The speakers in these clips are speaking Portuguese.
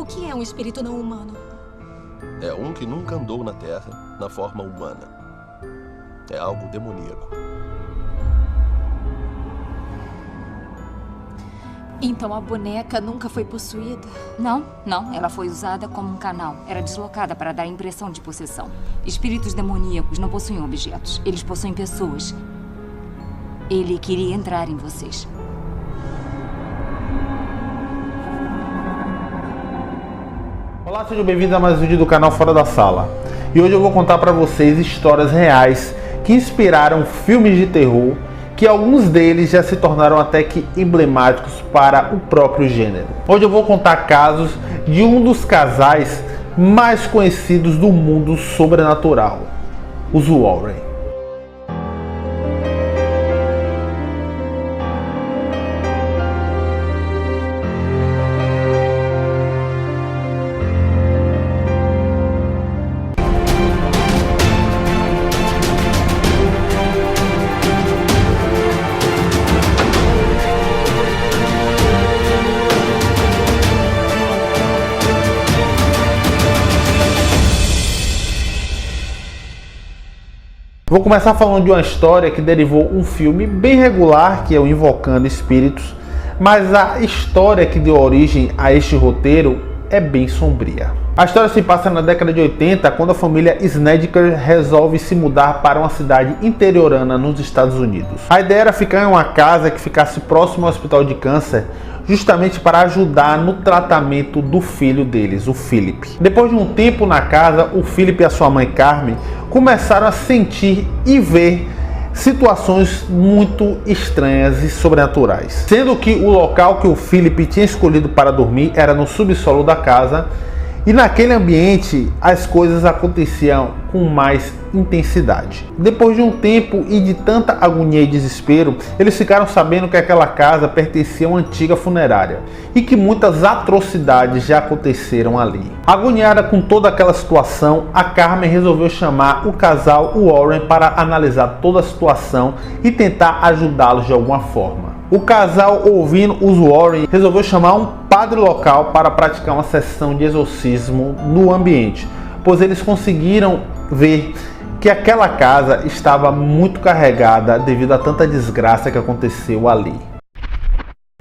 que é um espírito não humano? É um que nunca andou na Terra na forma humana. É algo demoníaco. Então a boneca nunca foi possuída? Não. Ela foi usada como um canal. Era deslocada para dar a impressão de possessão. Espíritos demoníacos não possuem objetos. Eles possuem pessoas. Ele queria entrar em vocês. Olá, sejam bem-vindos a mais um vídeo do canal Fora da Sala. E hoje eu vou contar para vocês histórias reais que inspiraram filmes de terror, que alguns deles já se tornaram até que emblemáticos para o próprio gênero. Hoje eu vou contar casos de um dos casais mais conhecidos do mundo sobrenatural, os Warren. Vou começar falando de uma história que derivou um filme bem regular, que é o Invocando Espíritos, mas a história que deu origem a este roteiro é bem sombria. A história se passa na década de 80, quando a família Snedeker resolve se mudar para uma cidade interiorana nos Estados Unidos. A ideia era ficar em uma casa que ficasse próximo ao hospital de câncer, justamente para ajudar no tratamento do filho deles, o Philip. Depois de um tempo na casa, o Philip e a sua mãe Carmen começaram a sentir e ver situações muito estranhas e sobrenaturais. Sendo que o local que o Philip tinha escolhido para dormir era no subsolo da casa, e naquele ambiente as coisas aconteciam com mais intensidade. Depois de um tempo e de tanta agonia e desespero, eles ficaram sabendo que aquela casa pertencia a uma antiga funerária e que muitas atrocidades já aconteceram ali. Agoniada com toda aquela situação, a Carmen resolveu chamar o casal Warren para analisar toda a situação e tentar ajudá-los de alguma forma. O casal, ouvindo os Warren, resolveu chamar um padre local para praticar uma sessão de exorcismo no ambiente, pois eles conseguiram ver que aquela casa estava muito carregada devido a tanta desgraça que aconteceu ali.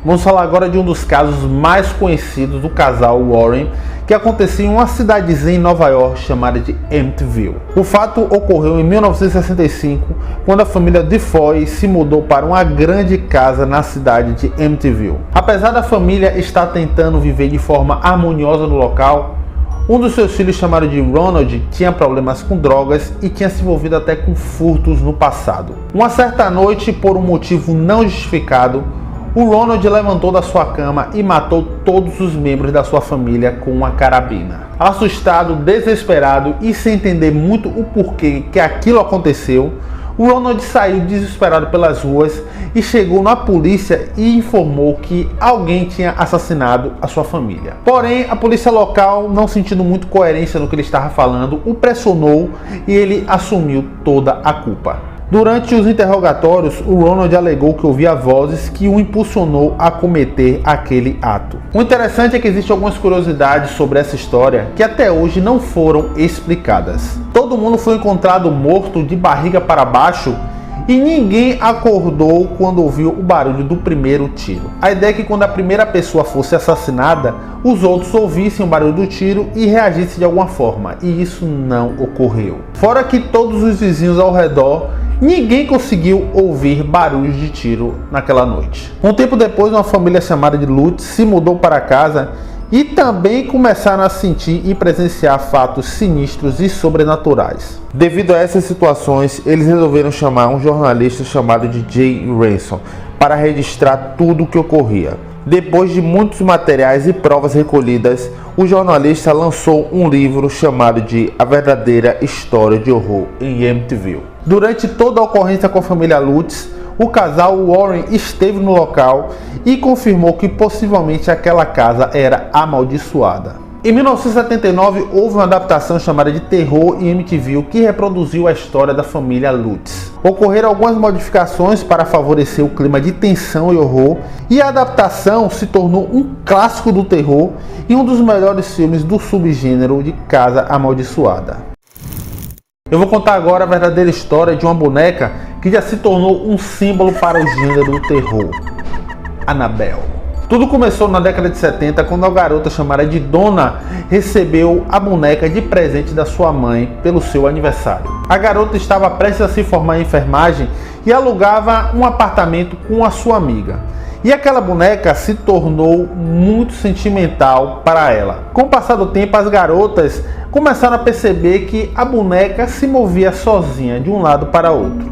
Vamos falar agora de um dos casos mais conhecidos do casal Warren, que acontecia em uma cidadezinha em Nova York chamada de Amityville. O fato ocorreu em 1965, quando a família DeFoy se mudou para uma grande casa na cidade de Amityville. Apesar da família estar tentando viver de forma harmoniosa no local, um dos seus filhos, chamado de Ronald, tinha problemas com drogas e tinha se envolvido até com furtos no passado. Uma certa noite, por um motivo não justificado, o Ronald levantou da sua cama e matou todos os membros da sua família com uma carabina. Assustado, desesperado e sem entender muito o porquê que aquilo aconteceu, o Ronald saiu desesperado pelas ruas e chegou na polícia e informou que alguém tinha assassinado a sua família. Porém, a polícia local, não sentindo muito coerência no que ele estava falando, o pressionou e ele assumiu toda a culpa. Durante os interrogatórios, o Ronald alegou que ouvia vozes que o impulsionou a cometer aquele ato. O interessante é que existem algumas curiosidades sobre essa história que até hoje não foram explicadas. Todo mundo foi encontrado morto de barriga para baixo e ninguém acordou quando ouviu o barulho do primeiro tiro. A ideia é que quando a primeira pessoa fosse assassinada, os outros ouvissem o barulho do tiro e reagissem de alguma forma, e isso não ocorreu. Fora que todos os vizinhos ao redor, ninguém conseguiu ouvir barulhos de tiro naquela noite. Um tempo depois, uma família chamada de Lutz se mudou para casa e também começaram a sentir e presenciar fatos sinistros e sobrenaturais. Devido a essas situações, eles resolveram chamar um jornalista chamado de Jay Ransom para registrar tudo o que ocorria. Depois de muitos materiais e provas recolhidas, o jornalista lançou um livro chamado de A Verdadeira História de Horror em Amityville. Durante toda a ocorrência com a família Lutz, o casal Warren esteve no local e confirmou que possivelmente aquela casa era amaldiçoada. Em 1979, houve uma adaptação chamada de Terror em MTV, que reproduziu a história da família Lutz. Ocorreram algumas modificações para favorecer o clima de tensão e horror, e a adaptação se tornou um clássico do terror e um dos melhores filmes do subgênero de Casa Amaldiçoada. Eu vou contar agora a verdadeira história de uma boneca que já se tornou um símbolo para o gênero do terror, Annabelle. Tudo começou na década de 70, quando a garota chamada de Donna recebeu a boneca de presente da sua mãe pelo seu aniversário. A garota estava prestes a se formar em enfermagem e alugava um apartamento com a sua amiga. E aquela boneca se tornou muito sentimental para ela. Com o passar do tempo, as garotas começaram a perceber que a boneca se movia sozinha de um lado para outro.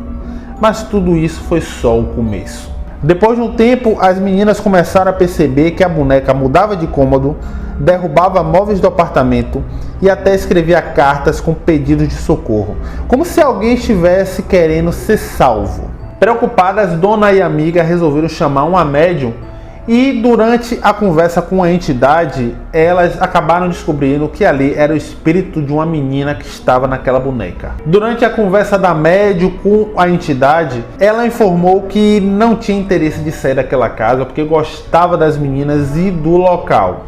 Mas tudo isso foi só o começo. Depois de um tempo, as meninas começaram a perceber que a boneca mudava de cômodo, derrubava móveis do apartamento e até escrevia cartas com pedidos de socorro, como se alguém estivesse querendo ser salvo. Preocupadas, Donna e a amiga resolveram chamar uma médium e durante a conversa com a entidade, elas acabaram descobrindo que ali era o espírito de uma menina que estava naquela boneca. Durante a conversa da médium com a entidade, ela informou que não tinha interesse de sair daquela casa porque gostava das meninas e do local.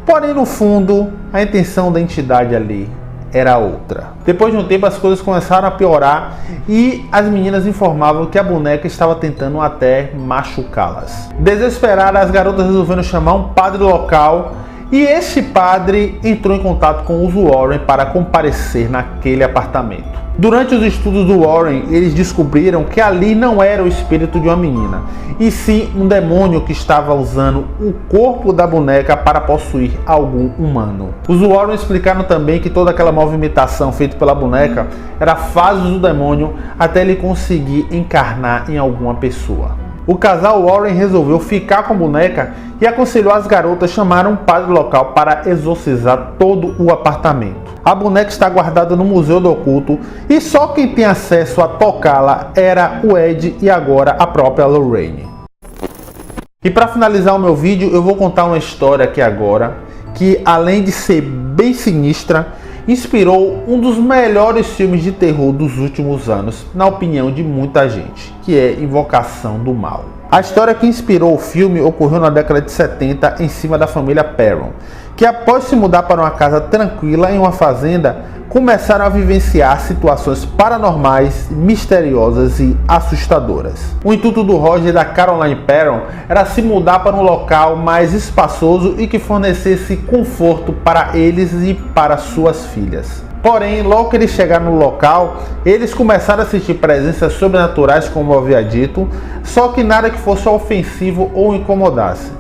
Porém, no fundo, a intenção da entidade ali era outra. Depois de um tempo, as coisas começaram a piorar e as meninas informavam que a boneca estava tentando até machucá-las. Desesperadas, as garotas resolveram chamar um padre local e este padre entrou em contato com os Warren para comparecer naquele apartamento. Durante os estudos do Warren, eles descobriram que ali não era o espírito de uma menina, e sim um demônio que estava usando o corpo da boneca para possuir algum humano. Os Warren explicaram também que toda aquela movimentação feita pela boneca era fases do demônio até ele conseguir encarnar em alguma pessoa. O casal Warren resolveu ficar com a boneca e aconselhou as garotas a chamar um padre local para exorcizar todo o apartamento. A boneca está guardada no Museu do Oculto e só quem tem acesso a tocá-la era o Ed e agora a própria Lorraine. E para finalizar o meu vídeo, eu vou contar uma história aqui agora que, além de ser bem sinistra, inspirou um dos melhores filmes de terror dos últimos anos, na opinião de muita gente, que é Invocação do Mal. A história que inspirou o filme ocorreu na década de 70 em cima da família Perron, que após se mudar para uma casa tranquila em uma fazenda, começaram a vivenciar situações paranormais, misteriosas e assustadoras. O intuito do Roger e da Caroline Perron era se mudar para um local mais espaçoso e que fornecesse conforto para eles e para suas filhas. Porém, logo que eles chegaram no local, eles começaram a sentir presenças sobrenaturais, como eu havia dito, só que nada que fosse ofensivo ou incomodasse.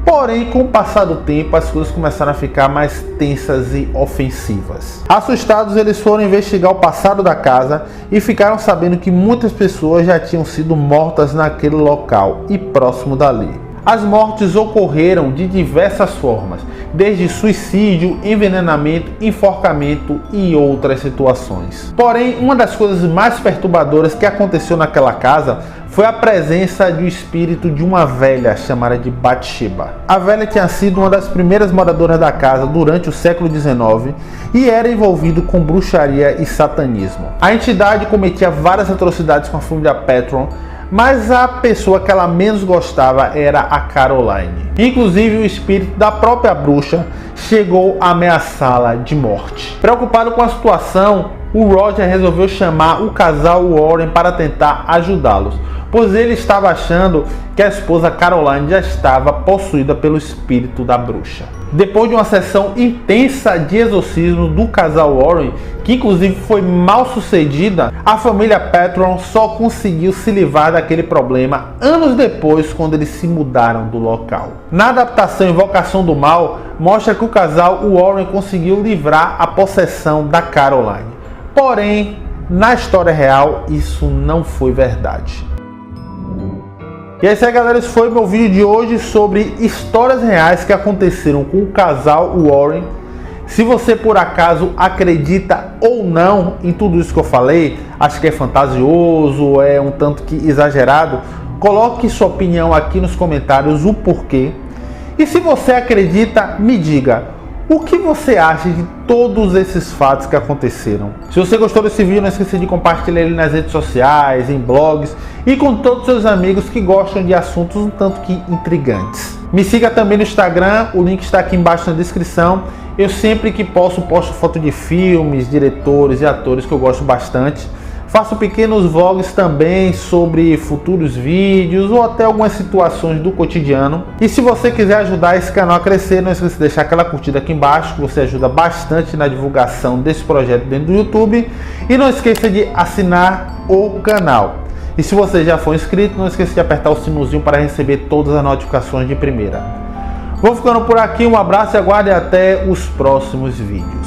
Porém, com o passar do tempo, as coisas começaram a ficar mais tensas e ofensivas. Assustados, eles foram investigar o passado da casa e ficaram sabendo que muitas pessoas já tinham sido mortas naquele local e próximo dali. As mortes ocorreram de diversas formas, desde suicídio, envenenamento, enforcamento e outras situações. Porém, uma das coisas mais perturbadoras que aconteceu naquela casa foi a presença do espírito de uma velha chamada de Bathsheba. A velha tinha sido uma das primeiras moradoras da casa durante o século XIX e era envolvido com bruxaria e satanismo. A entidade cometia várias atrocidades com a família Perron, mas a pessoa que ela menos gostava era a Caroline. Inclusive, o espírito da própria bruxa chegou a ameaçá-la de morte. Preocupado com a situação, o Roger resolveu chamar o casal Warren para tentar ajudá-los, pois ele estava achando que a esposa Caroline já estava possuída pelo espírito da bruxa. Depois de uma sessão intensa de exorcismo do casal Warren, que inclusive foi mal sucedida, a família Perron só conseguiu se livrar daquele problema anos depois, quando eles se mudaram do local. Na adaptação Invocação do Mal, mostra que o casal Warren conseguiu livrar a possessão da Caroline. Porém, na história real, isso não foi verdade. E é isso aí, galera, esse foi meu vídeo de hoje sobre histórias reais que aconteceram com o casal Warren. Se você por acaso acredita ou não em tudo isso que eu falei, acho que é fantasioso, é um tanto que exagerado, coloque sua opinião aqui nos comentários, o porquê. E se você acredita, me diga, O que você acha de todos esses fatos que aconteceram? Se você gostou desse vídeo, não esqueça de compartilhar ele nas redes sociais, em blogs e com todos os seus amigos que gostam de assuntos um tanto que intrigantes. Me siga também no Instagram, o link está aqui embaixo na descrição. Eu sempre que posto foto de filmes, diretores e atores que eu gosto bastante. Faço pequenos vlogs também sobre futuros vídeos ou até algumas situações do cotidiano. E se você quiser ajudar esse canal a crescer, não esqueça de deixar aquela curtida aqui embaixo, que você ajuda bastante na divulgação desse projeto dentro do YouTube. E não esqueça de assinar o canal. E se você já for inscrito, não esqueça de apertar o sinozinho para receber todas as notificações de primeira. Vou ficando por aqui, um abraço e aguarde até os próximos vídeos.